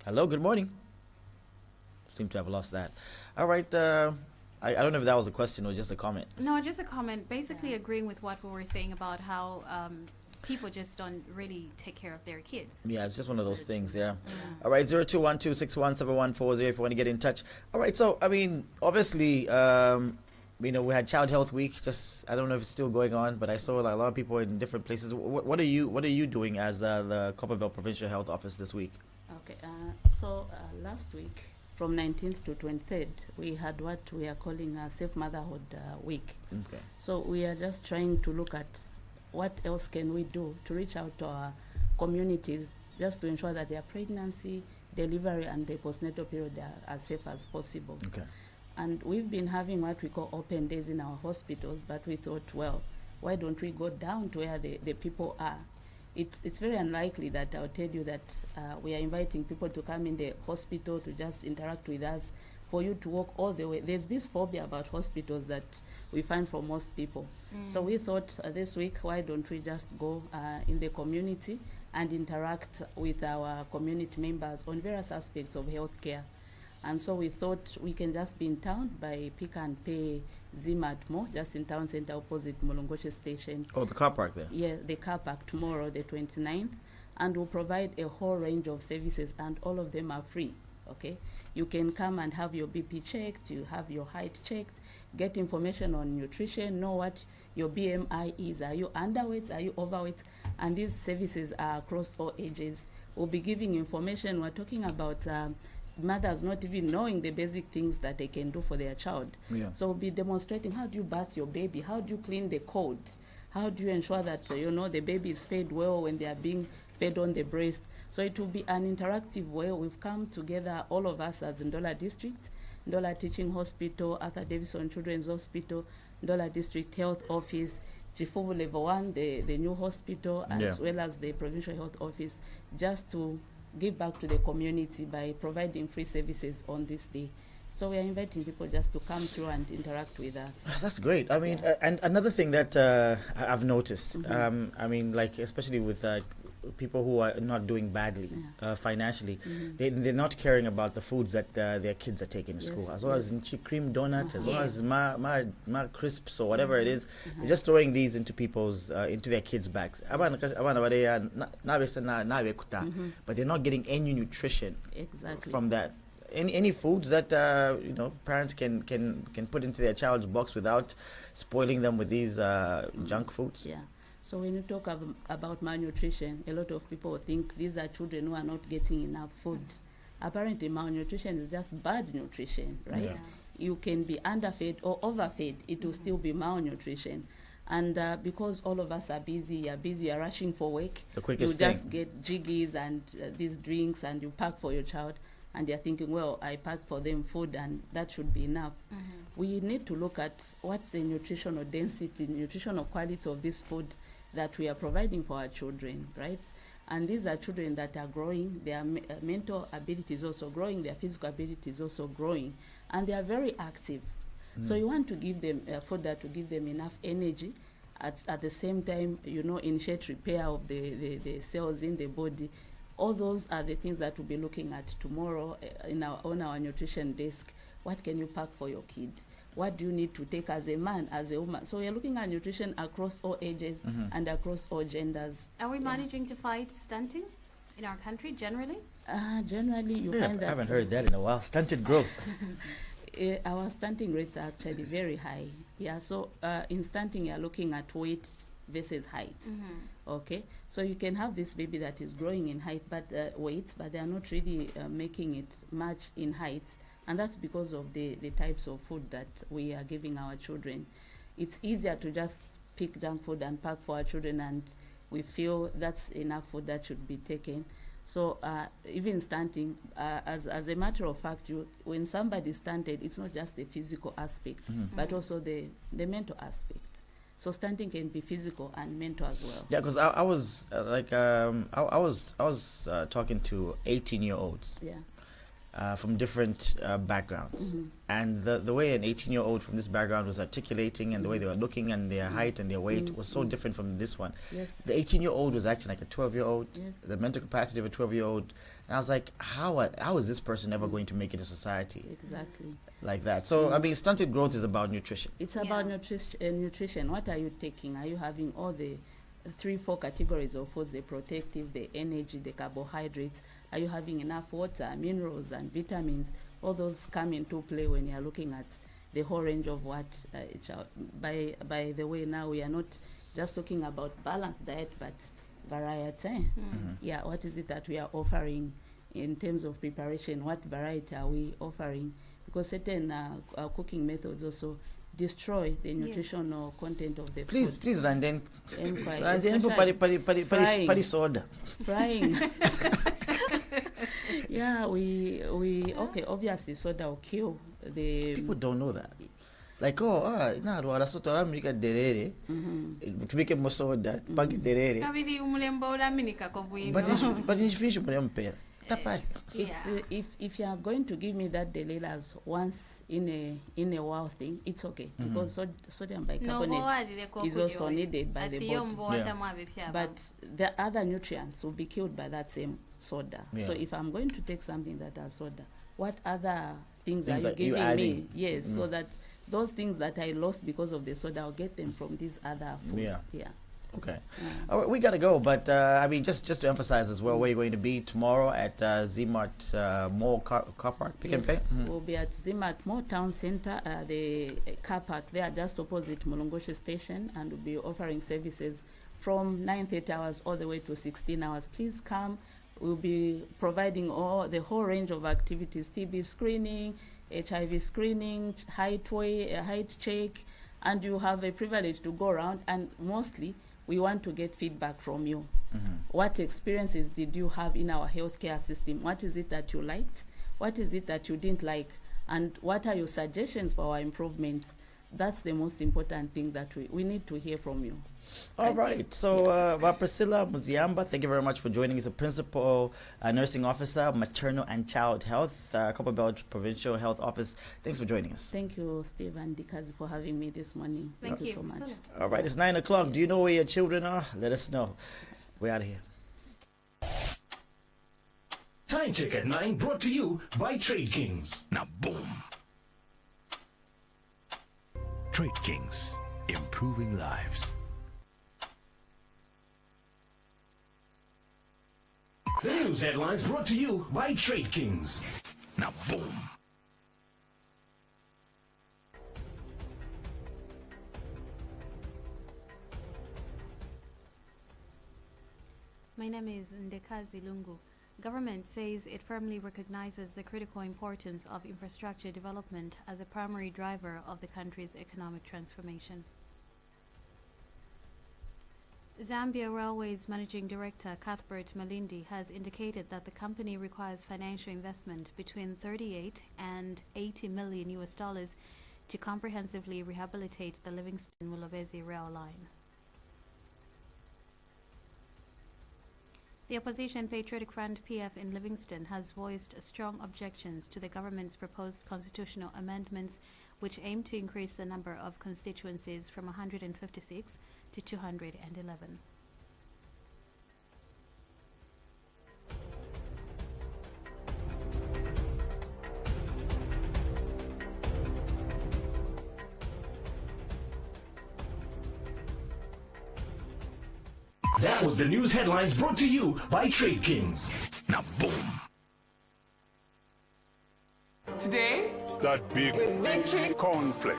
Hello, good morning. Seem to have lost that. All right. I don't know if that was a question or just a comment. No, just a comment. Basically, Yeah. agreeing with what we were saying about how people just don't really take care of their kids. Yeah, it's just one of those things. Yeah. Mm. All right. 0212617140 if you want to get in touch. All right. So, I mean, obviously, we had Child Health Week. Just I don't know if it's still going on, but I saw like, a lot of people in different places. What are you doing as the Copperville Provincial Health Office this week? Okay, last week from 19th to 23rd, we had what we are calling a Safe Motherhood Week. Okay. So we are just trying to look at what else can we do to reach out to our communities just to ensure that their pregnancy, delivery, and the postnatal period are as safe as possible. Okay. And we've been having what we call open days in our hospitals, but we thought, well, why don't we go down to where the people are? It's very unlikely that I'll tell you that we are inviting people to come in the hospital to just interact with us, for you to walk all the way. There's this phobia about hospitals that we find for most people. So we thought this week, why don't we just go in the community and interact with our community members on various aspects of healthcare. And so we thought we can just be in town by Pick and Pay Zimat Mo, just in town center opposite Molongoshe Station. Oh, the car park there. Yeah, the car park tomorrow, the 29th, and we'll provide a whole range of services, and all of them are free, okay? You can come and have your BP checked, you have your height checked, get information on nutrition, know what your BMI is, are you underweight, are you overweight, and these services are across all ages. We'll be giving information. We're talking about mothers not even knowing the basic things that they can do for their child. Yeah. So we'll be demonstrating how do you bath your baby, how do you clean the cord, how do you ensure that the baby is fed well when they are being fed on the breast. So it will be an interactive way. We've come together, all of us as Ndola District, Ndola Teaching Hospital, Arthur Davison Children's Hospital, Ndola District Health Office, Chifuvu Level 1, the new hospital, as well as the Provincial Health Office, just to give back to the community by providing free services on this day. So we are inviting people just to come through and interact with us. That's great. I mean, Yeah. and another thing that I've noticed, I mean, like especially with people who are not doing badly financially, they're not caring about the foods that their kids are taking to Yes, school, as well as cream donut, as well Yes. as ma crisps or whatever it is. They're just throwing these into people's into their kids' bags. But they're not getting any nutrition Exactly. from that. Any foods that parents can put into their child's box without spoiling them with these junk foods. Yeah. So when you talk about malnutrition, a lot of people think these are children who are not getting enough food. Apparently, malnutrition is just bad nutrition, right? Yeah. You can be underfed or overfed. It will still be malnutrition. And because all of us are busy, you're rushing for work, The you quickest just thing. get jiggies and these drinks, and you pack for your child, and they're thinking, well, I pack for them food and that should be enough. We need to look at what's the nutritional density, nutritional quality of this food that we are providing for our children, right? And these are children that are growing, their mental ability is also growing, their physical ability is also growing, and they are very active. So you want to give them food that will give them enough energy, at the same time, initiate repair of the cells in the body. All those are the things that we'll be looking at tomorrow on our nutrition desk. What can you pack for your kid? What do you need to take as a man, as a woman? So we're looking at nutrition across all ages and across all genders. Are we Yeah. managing to fight stunting in our country generally? Generally, you Yeah, find I that haven't heard that in a while. Stunted growth. our stunting rates are actually very high. Yeah, so in stunting, you're looking at weight versus height. Okay, so you can have this baby that is growing in height, but weight, but they are not really making it much in height, and that's because of the types of food that we are giving our children. It's easier to just pick junk food and pack for our children, and we feel that's enough food that should be taken. So even stunting, as a matter of fact, when somebody is stunted, it's not just the physical aspect, but also the mental aspect. So stunting can be physical and mental as well. Yeah, because I was I was talking to 18-year-olds, Yeah. from different backgrounds. And the way an 18-year-old from this background was articulating and the way they were looking and their height and their weight was so different from this one. Yes. The 18-year-old was acting like a 12-year-old, Yes. the mental capacity of a 12-year-old. And I was like, how is this person ever going to make it in society Exactly. like that? So, I mean, stunted growth is about nutrition. It's about Yeah. nutrition. What are you taking? Are you having all the 3-4 categories of foods, the protective, the energy, the carbohydrates? Are you having enough water, minerals, and vitamins? All those come into play when you're looking at the whole range of what. By the way, now we are not just talking about balanced diet, but variety. Yeah, what is it that we are offering in terms of preparation? What variety are we offering? Because certain cooking methods also destroy the nutritional content of the Please, food. please, and then Especially frying. pari soda. Frying. Yeah, we okay, obviously soda will kill the People don't know that. Like, na rwara soto ramrika derere, tumike mosoda, pagi derere. Kabiri umulembo ulaminika ko bwino. But in fish mpera. Tapali. it's if you are going to give me that delilas once in a while thing, it's okay, because sodium bicarbonate is also needed by the body. Yeah. But the other nutrients will be killed by that same soda. So Yeah. if I'm going to take something that has soda, what other things Things are that you you giving me? adding. Yes, so that those things that I lost because of the soda, I'll get them from these other foods. Yeah. Okay. All right, we got to go, but I mean, just to emphasize as well, where you're going to be tomorrow at Zmart Mall car park, Pick and Pay. Yes, we'll be at Zimmat Mall Town Center, the car park there, just opposite Mulongoshe Station, and we'll be offering services from 9:30 hours all the way to 16 hours. Please come. We'll be providing the whole range of activities: TB screening, HIV screening, height check, and you have a privilege to go around. And mostly, we want to get feedback from you. What experiences did you have in our healthcare system? What is it that you liked? What is it that you didn't like? And what are your suggestions for our improvements? That's the most important thing that we need to hear from you. All right. So, Priscilla Muziamba, thank you very much for joining us. A principal nursing officer, maternal and child health, Copper Belt Provincial Health Office. Thanks for joining us. Thank you, Steve and Dikazi, for having me this morning. Thank you so much. Priscilla. All right. It's 9 o'clock. Do you know where your children are? Let us know. We're out of here. Time check at 9 brought to you by Trade Kings. Now boom. Trade Kings, improving lives. The news headlines brought to you by Trade Kings. Now boom. My name is Ndekazi Lungu. Government says it firmly recognizes the critical importance of infrastructure development as a primary driver of the country's economic transformation. Zambia Railways Managing Director Cuthbert Malindi has indicated that the company requires financial investment between 38 and 80 million US dollars to comprehensively rehabilitate the Livingston-Mulobezi rail line. The opposition Patriotic Front PF in Livingston has voiced strong objections to the government's proposed constitutional amendments, which aim to increase the number of constituencies from 156 to 211. That was the news headlines brought to you by Trade Kings. Now boom. Today, Start big with victory cornflakes.